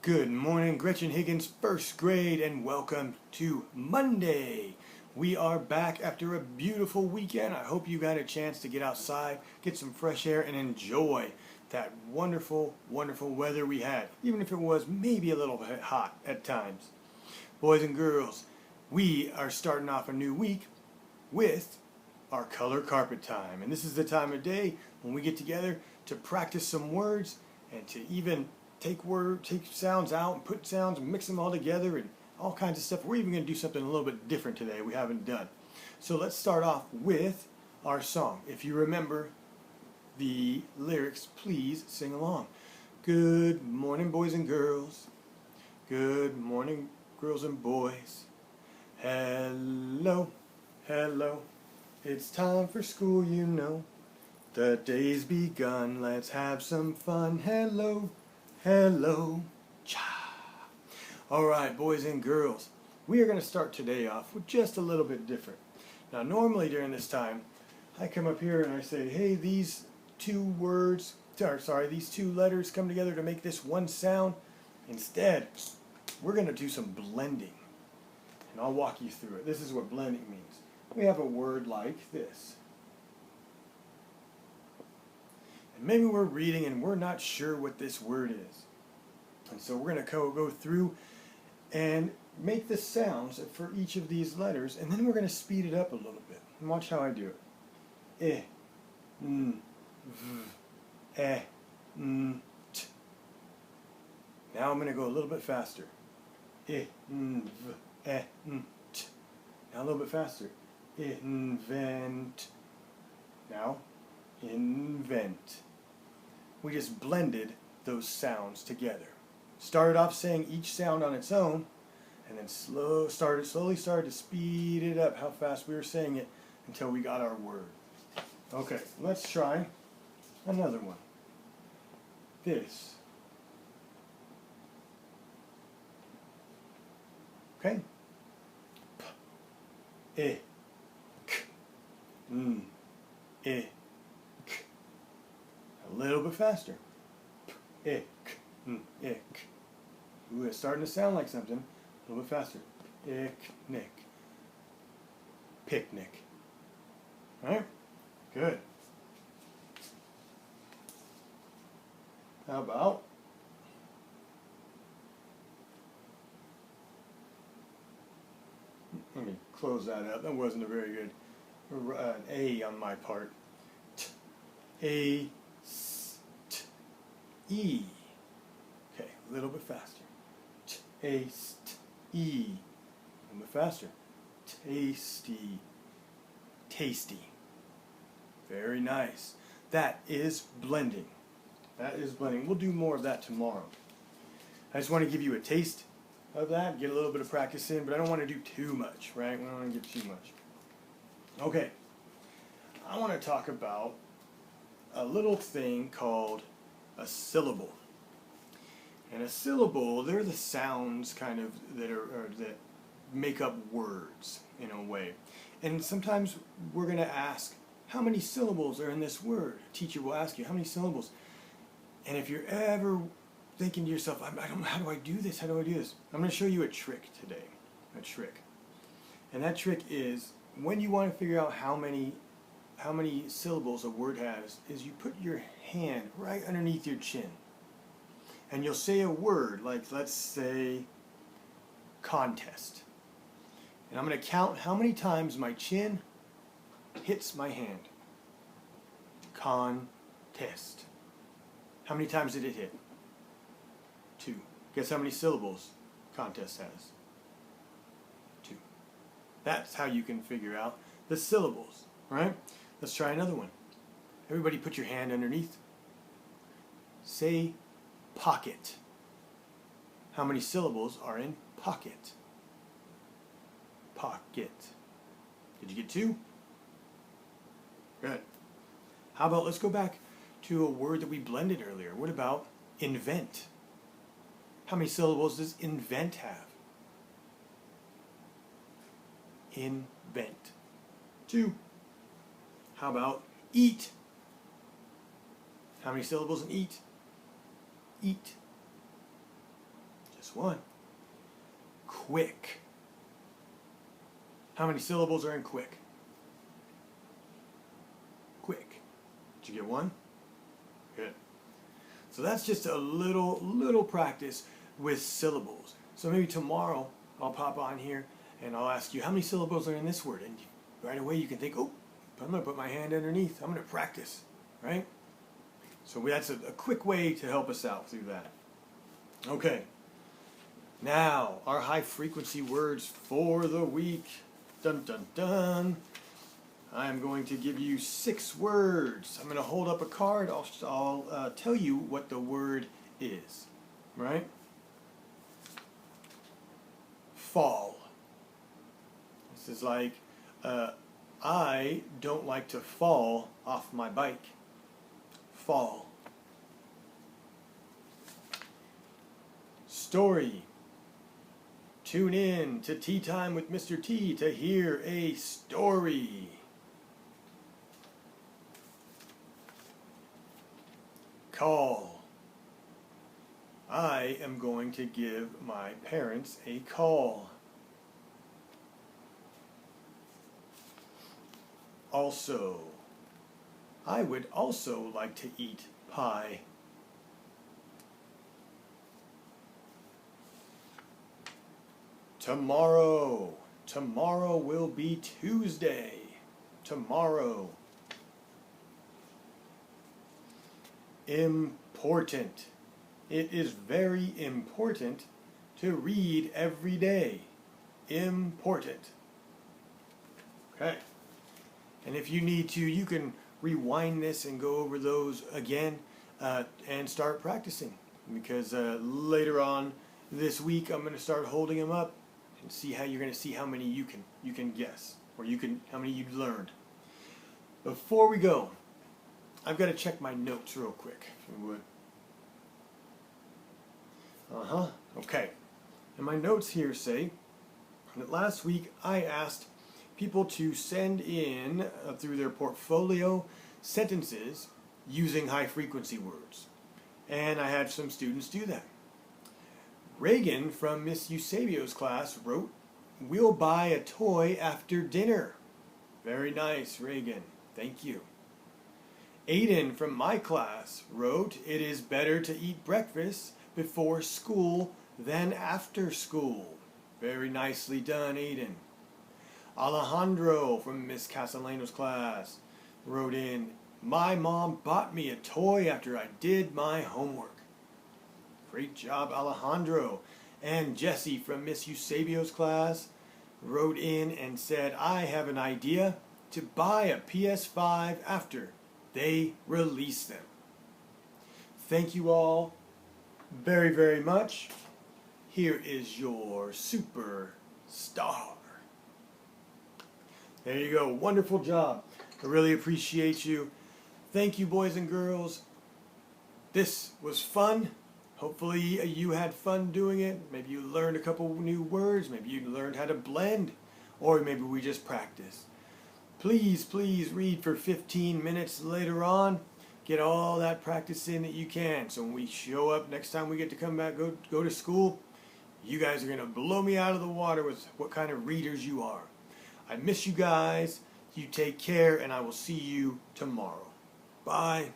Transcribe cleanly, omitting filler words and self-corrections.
Good morning, Gretchen Higgins, first grade, and welcome to Monday. We are back after a beautiful weekend. I hope you got a chance to get outside, get some fresh air, and enjoy that wonderful, wonderful weather we had, even if it was maybe a little bit hot at times. Boys and girls, we are starting off a new week with our color carpet time. And this is the time of day when we get together to practice some words and to even take sounds out and put sounds and mix them all together and all kinds of stuff. We're even going to do something a little bit different today we haven't done. So let's start off with our song. If you remember the lyrics, please sing along. Good morning, boys and girls. Good morning, girls and boys. Hello, hello. It's time for school, you know. The day's begun. Let's have some fun. Hello. Hello, cha. All right, boys and girls, we are going to start today off with just a little bit different. Now, normally during this time, I come up here and I say, hey, these two letters come together to make this one sound. Instead, we're going to do some blending, and I'll walk you through it. This is what blending means. We have a word like this. Maybe we're reading and we're not sure what this word is. And so we're going to go through and make the sounds for each of these letters, and then we're going to speed it up a little bit. And watch how I do it. N, v, n, t. Now I'm going to go a little bit faster. N, v, n, t. Now a little bit faster. Invent. Now, invent. We just blended those sounds together. Started off saying each sound on its own, and then slowly started to speed it up how fast we were saying it until we got our word. Okay, let's try another one. This. Okay? P, I, k, n, I, k. A little bit faster. P, I, k, n, I, k. Ooh, it's starting to sound like something. A little bit faster. Picnic. Picnic. Alright? Good. How about let me close that up. That wasn't a very good A on my part. T, A, S, T, E. Okay, a little bit faster. T, A, S, T, E. A little bit faster. Tasty. Tasty. Very nice. That is blending. That is blending. We'll do more of that tomorrow. I just want to give you a taste of that, get a little bit of practice in, but I don't want to do too much, right? We don't want to get too much. Okay, I want to talk about a little thing called a syllable. And a syllable, they're the sounds kind of that make up words in a way. And sometimes we're going to ask, how many syllables are in this word? A teacher will ask you, how many syllables? And if you're ever thinking to yourself, I don't know, how do I do this? How do I do this? I'm going to show you a trick today. A trick. And that trick is, when you want to figure out how many syllables a word has, is you put your hand right underneath your chin. And you'll say a word, like let's say contest. And I'm going to count how many times my chin hits my hand. Contest. How many times did it hit? 2. Guess how many syllables contest has? 2. That's how you can figure out the syllables, right? Let's try another one. Everybody put your hand underneath. Say pocket. How many syllables are in pocket? Pocket. Did you get 2? Good. How about, let's go back to a word that we blended earlier. What about invent? How many syllables does invent have? Invent. 2. How about eat? How many syllables in eat? Eat. That's one. Quick. How many syllables are in quick? Quick. Did you get one? Good. So that's just a little practice with syllables. So maybe tomorrow I'll pop on here and I'll ask you how many syllables are in this word, and right away you can think, oh, I'm going to put my hand underneath. I'm going to practice, right? So that's a quick way to help us out through that. Okay. Now, our high frequency words for the week. Dun dun dun. I'm going to give you 6 words. I'm going to hold up a card. I'll tell you what the word is, right? Fall. This is like, I don't like to fall off my bike. Fall. Story. Tune in to Tea Time with Mr. T to hear a story. Call. I am going to give my parents a call. Also. I would also like to eat pie. Tomorrow. Tomorrow will be Tuesday. Tomorrow. Important. It is very important to read every day. Important. Okay. And if you need to, you can rewind this and go over those again and start practicing. Because later on this week, I'm going to start holding them up and see how you're going to see how many you can guess, or how many you've learned. Before we go, I've got to check my notes real quick, if you would. Okay. And my notes here say that last week I asked people to send in through their portfolio sentences using high frequency words. And I had some students do that. Reagan from Miss Eusebio's class wrote, "We'll buy a toy after dinner." Very nice, Reagan. Thank you. Aiden from my class wrote, "It is better to eat breakfast before school than after school." Very nicely done, Aiden. Alejandro from Miss Castellano's class wrote in, "My mom bought me a toy after I did my homework." Great job, Alejandro. And Jesse from Miss Eusebio's class wrote in and said, "I have an idea to buy a PS5 after they release them." Thank you all very, very much. Here is your super star. There you go. Wonderful job. I really appreciate you. Thank you, boys and girls. This was fun. Hopefully you had fun doing it. Maybe you learned a couple new words. Maybe you learned how to blend. Or maybe we just practiced. Please, please read for 15 minutes later on. Get all that practice in that you can. So when we show up next time we get to come back, go to school, you guys are going to blow me out of the water with what kind of readers you are. I miss you guys. You take care, and I will see you tomorrow. Bye.